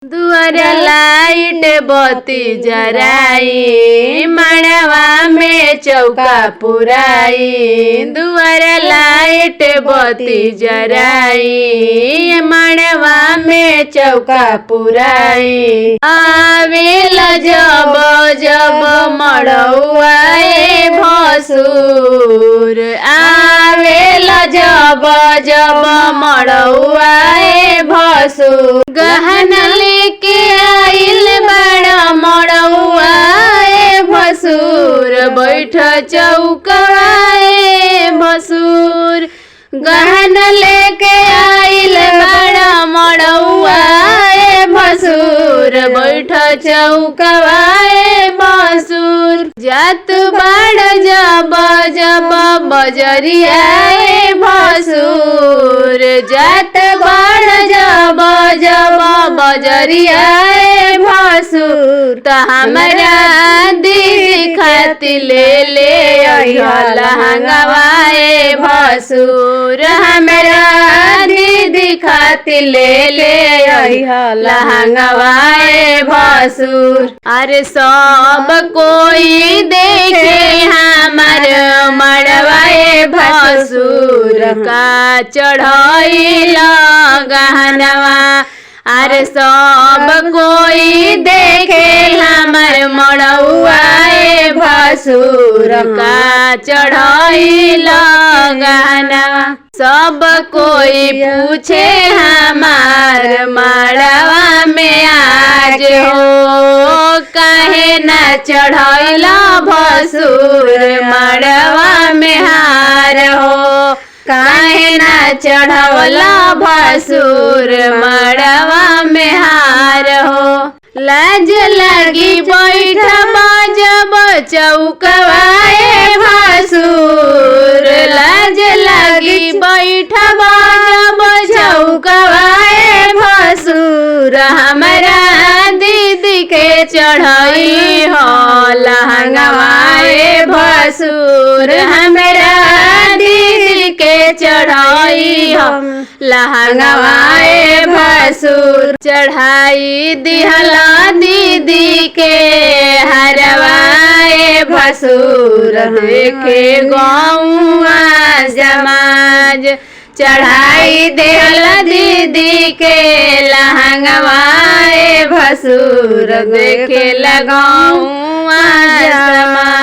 दुआर लाइट बत्ती जराई, मड़वा में चौका पुराई। दुआर लाइट बत्ती जराई, मड़वा में चौका पुराई। आवेला जब जब मड़वा भसुर, आवेला जब जब मड़वा भसुर। गहना लेके आइल बड़ा मड़वा भसुर, बैठ चौकवाए भसुर। गहना लेके आइल बड़ा मड़वा भसुर, बैठ चौकवाए भसुर। जात बाड़ जब जब बजरिया भसुर, जात बाड़ जब जब बजरिया भसुर। त हमरा दीदी खातिर ले लहंगवाए भसुर, हमरा दीदी खातिर ले लहंगवाए भसुर। अरे सब कोई देखे हमार मड़वाए भसुर, का चढ़ाई गहनवा। अरे सब कोई देखे हमार मड़वा भसुर, का चढ़ाई गहनवा। सब कोई पूछे हमार मड़वा में आज हो, काहे न चढ़ैला भसुर मड़वा में हार हो। काहे न चढ़वला भसुर मड़वा में हार हो। लाज लगी बैठबा जब चौकवाए भसुर, लाज लगी बैठबा जब चौकवाए भसुर। हमरा दीदी के चढ़ई हो लहंगवाए भसुर, हमरा दीदी के चढ़ाई हम लहंगवाए भसुर। चढ़ाई दिहला दीदी के हरवाए भसुर, देखे गौआ समाज। चढ़ाई दिहला दीदी के लहंगवाए भसुर, देखे लगौआ समाज।